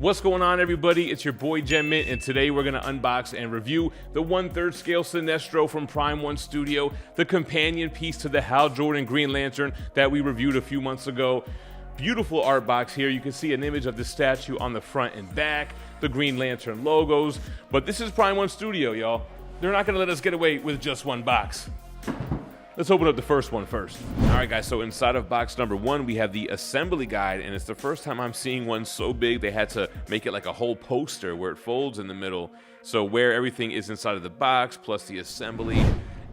What's going on, everybody? It's your boy GemMint, and today we're going to unbox and review the 1/3 scale Sinestro from Prime 1 Studio, the companion piece to the Hal Jordan Green Lantern that we reviewed a few months ago. Beautiful art box here. You can see an image of the statue on the front and back, the Green Lantern logos, but this is Prime 1 Studio, y'all. They're not going to let us get away with just one box. Let's open up the first one first. All right, guys, so inside of box number 1, we have the assembly guide, and it's the first time I'm seeing one so big they had to make it like a whole poster where it folds in the middle. So where everything is inside of the box, plus the assembly.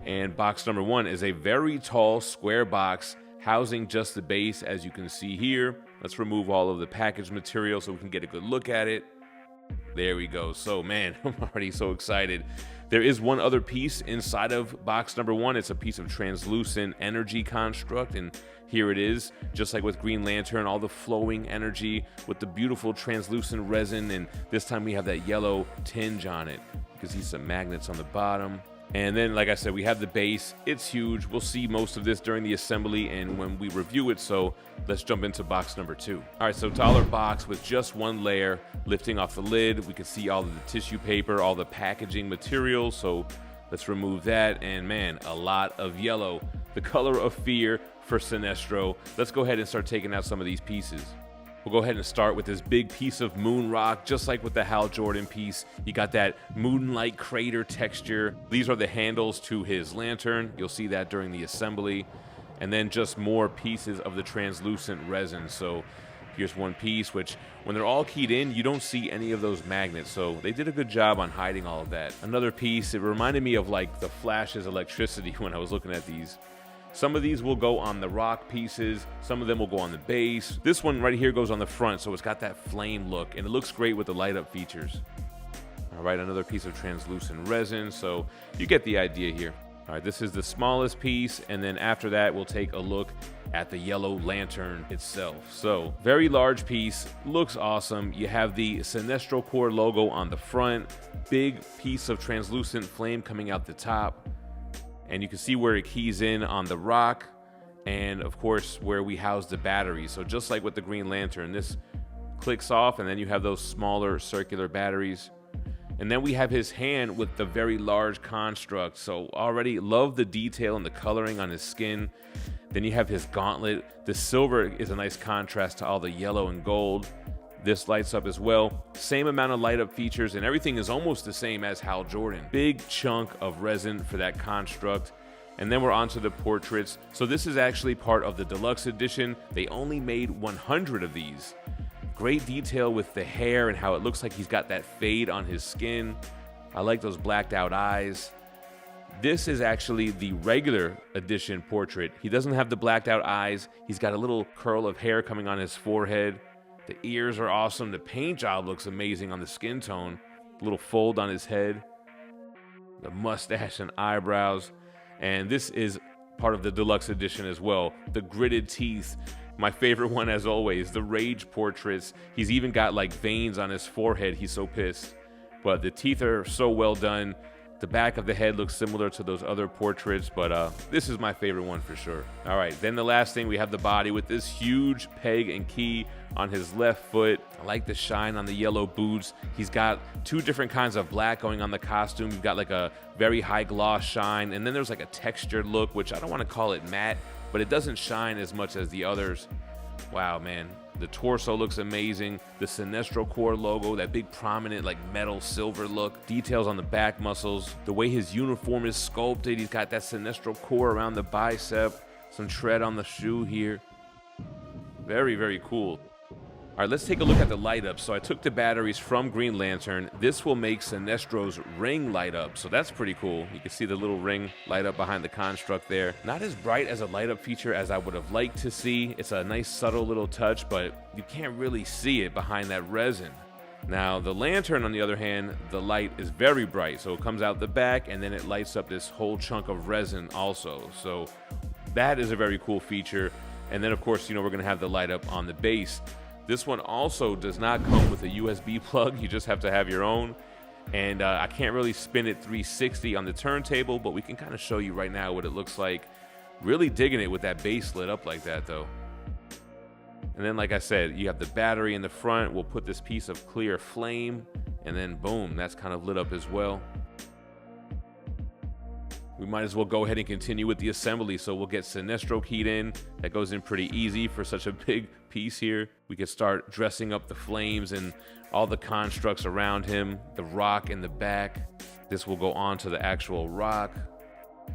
And box number 1 is a very tall square box housing just the base, as you can see here. Let's remove all of the package material so we can get a good look at it. There we go. So, man, I'm already so excited. There is one other piece inside of box number 1. It's a piece of translucent energy construct, and here it is. Just like with Green Lantern, all the flowing energy with the beautiful translucent resin, and this time we have that yellow tinge on it. You can see some magnets on the bottom. And then, like I said, we have the base. It's huge. We'll see most of this during the assembly and when we review it, so let's jump into box number 2. All right, so taller box with just one layer. Lifting off the lid, we can see all of the tissue paper, all the packaging materials, so let's remove that. And man, a lot of yellow, the color of fear for Sinestro. Let's go ahead and start taking out some of these pieces. We'll go ahead and start with this big piece of moon rock, just like with the Hal Jordan piece. You got that moonlight crater texture. These are the handles to his lantern. You'll see that during the assembly. And then just more pieces of the translucent resin. So here's one piece, which when they're all keyed in, you don't see any of those magnets. So they did a good job on hiding all of that. Another piece, it reminded me of like the Flash's electricity when I was looking at these. Some of these will go on the rock pieces, some of them will go on the base. This one right here goes on the front, so it's got that flame look, and it looks great with the light up features. All right, another piece of translucent resin, so you get the idea here. All right, this is the smallest piece, and then after that, we'll take a look at the yellow lantern itself. So, very large piece, looks awesome. You have the Sinestro Corps logo on the front, big piece of translucent flame coming out the top. And you can see where it keys in on the rock, and of course where we house the batteries. So just like with the Green Lantern, this clicks off and then you have those smaller circular batteries. And then we have his hand with the very large construct. So already love the detail and the coloring on his skin. Then you have his gauntlet. The silver is a nice contrast to all the yellow and gold. This lights up as well. Same amount of light up features, and everything is almost the same as Hal Jordan. Big chunk of resin for that construct. And then we're on to the portraits. So this is actually part of the deluxe edition. They only made 100 of these. Great detail with the hair and how it looks like he's got that fade on his skin. I like those blacked out eyes. This is actually the regular edition portrait. He doesn't have the blacked out eyes. He's got a little curl of hair coming on his forehead. The ears are awesome. The paint job looks amazing on the skin tone. A little fold on his head. The mustache and eyebrows. And this is part of the deluxe edition as well. The gritted teeth. My favorite one, as always, the rage portraits. He's even got like veins on his forehead. He's so pissed. But the teeth are so well done. The back of the head looks similar to those other portraits, but this is my favorite one for sure. All right, then the last thing, we have the body with this huge peg and key on his left foot. I like the shine on the yellow boots. He's got two different kinds of black going on the costume. You've got like a very high gloss shine, and then there's like a textured look, which I don't want to call it matte, but it doesn't shine as much as the others. Wow, man. The torso looks amazing. The Sinestro Corps logo, that big prominent like metal silver look. Details on the back muscles. The way his uniform is sculpted. He's got that Sinestro Corps around the bicep. Some tread on the shoe here. Very, very cool. All right, let's take a look at the light up. So I took the batteries from Green Lantern. This will make Sinestro's ring light up. So that's pretty cool. You can see the little ring light up behind the construct there. Not as bright as a light up feature as I would have liked to see. It's a nice subtle little touch, but you can't really see it behind that resin. Now the lantern, on the other hand, the light is very bright. So it comes out the back and then it lights up this whole chunk of resin also. So that is a very cool feature. And then of course, you know, we're gonna have the light up on the base. This one also does not come with a USB plug. You just have to have your own. And I can't really spin it 360 on the turntable, but we can kind of show you right now what it looks like. Really digging it with that base lit up like that though. And then, like I said, you have the battery in the front. We'll put this piece of clear flame, and then boom, that's kind of lit up as well. We might as well go ahead and continue with the assembly. So we'll get Sinestro keyed in. That goes in pretty easy for such a big piece here. We could start dressing up the flames and all the constructs around him, the rock in the back. This will go on to the actual rock.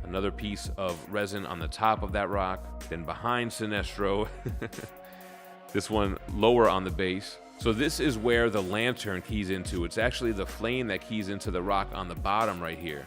Another piece of resin on the top of that rock. Then behind Sinestro, this one lower on the base. So this is where the lantern keys into. It's actually the flame that keys into the rock on the bottom right here.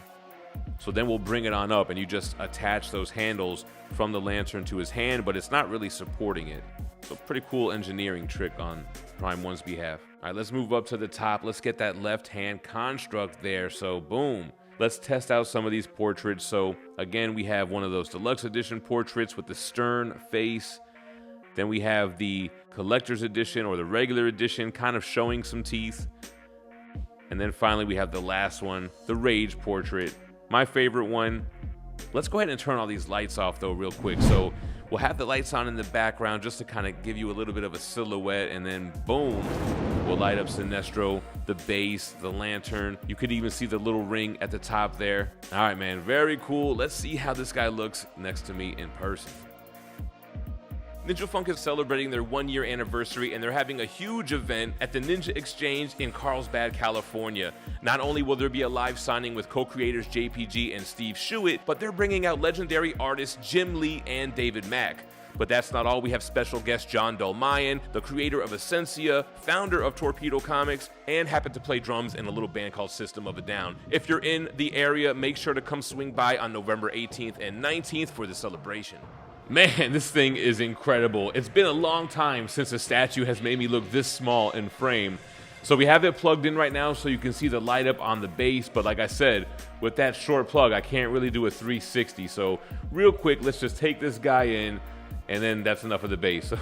So then we'll bring it on up and you just attach those handles from the lantern to his hand, but it's not really supporting it. So pretty cool engineering trick on Prime 1's behalf. All right, let's move up to the top. Let's get that left hand construct there. So boom. Let's test out some of these portraits. So again, we have one of those deluxe edition portraits with the stern face. Then we have the collector's edition or the regular edition kind of showing some teeth. And then finally we have the last one, the Rage portrait. My favorite one. Let's go ahead and turn all these lights off though real quick. So we'll have the lights on in the background just to kind of give you a little bit of a silhouette, and then boom, we'll light up Sinestro, the base, the lantern. You could even see the little ring at the top there. All right, man, very cool. Let's see how this guy looks next to me in person. Ninja Funk is celebrating their 1-year anniversary, and they're having a huge event at the Ninja Exchange in Carlsbad, California. Not only will there be a live signing with co-creators JPG and Steve Schuett, but they're bringing out legendary artists Jim Lee and David Mack. But that's not all. We have special guest John Dolmayan, the creator of Essentia, founder of Torpedo Comics, and happened to play drums in a little band called System of a Down. If you're in the area, make sure to come swing by on November 18th and 19th for the celebration. Man, this thing is incredible. It's been a long time since a statue has made me look this small in frame. So we have it plugged in right now so you can see the light up on the base. But like I said, with that short plug, I can't really do a 360. So real quick, let's just take this guy in, and then that's enough of the base. So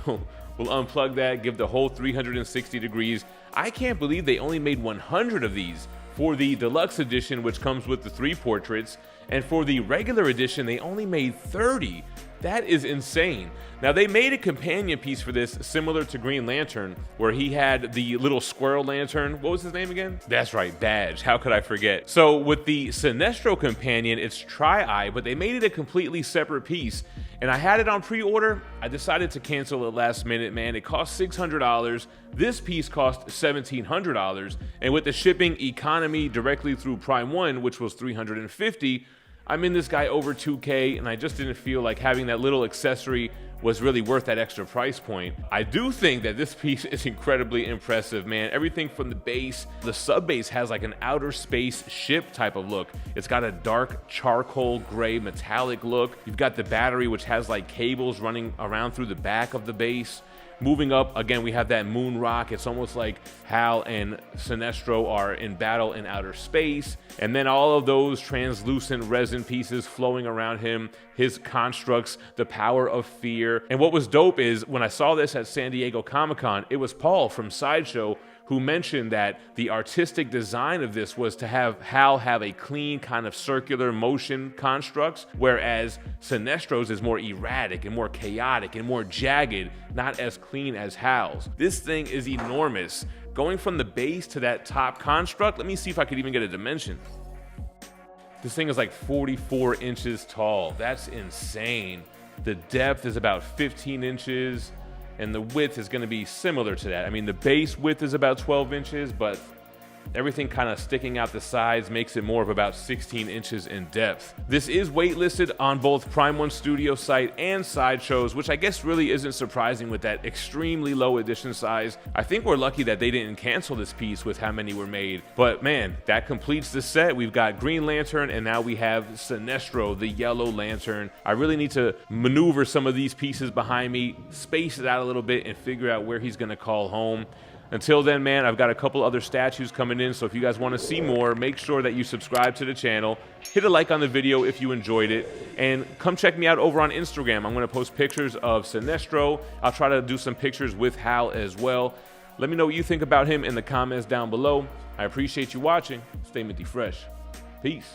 we'll unplug that, give the whole 360 degrees. I can't believe they only made 100 of these for the deluxe edition, which comes with the 3 portraits. And for the regular edition, they only made 30. That is insane. Now, they made a companion piece for this similar to Green Lantern, where he had the little squirrel lantern. What was his name again? That's right, Badge. How could I forget? So with the Sinestro companion, it's Tri-Eye, but they made it a completely separate piece. And I had it on pre-order. I decided to cancel it last minute, man. It cost $600. This piece cost $1,700. And with the shipping economy directly through Prime 1, which was $350, I'm in this guy over $2K, and I just didn't feel like having that little accessory was really worth that extra price point. I do think that this piece is incredibly impressive, man. Everything from the base, the sub base has like an outer space ship type of look. It's got a dark charcoal gray metallic look. You've got the battery, which has like cables running around through the back of the base. Moving up, again, we have that moon rock. It's almost like Hal and Sinestro are in battle in outer space. And then all of those translucent resin pieces flowing around him, his constructs, the power of fear. And what was dope is when I saw this at San Diego Comic-Con, it was Paul from Sideshow who mentioned that the artistic design of this was to have Hal have a clean kind of circular motion constructs, whereas Sinestro's is more erratic and more chaotic and more jagged, not as clean as Hal's. This thing is enormous. Going from the base to that top construct, let me see if I could even get a dimension. This thing is like 44 inches tall. That's insane. The depth is about 15 inches. And the width is going to be similar to that. I mean, the base width is about 12 inches, but everything kind of sticking out the sides makes it more of about 16 inches in depth. This is waitlisted on both Prime 1 Studio site and Sideshows, which I guess really isn't surprising with that extremely low edition size. I think we're lucky that they didn't cancel this piece with how many were made. But man, that completes the set. We've got Green Lantern, and now we have Sinestro, the yellow lantern. I really need to maneuver some of these pieces behind me, space it out a little bit, and figure out where he's going to call home. Until then, man, I've got a couple other statues coming in, so if you guys want to see more, make sure that you subscribe to the channel, hit a like on the video if you enjoyed it, and come check me out over on Instagram. I'm going to post pictures of Sinestro. I'll try to do some pictures with Hal as well. Let me know what you think about him in the comments down below. I appreciate you watching. Stay minty fresh. Peace.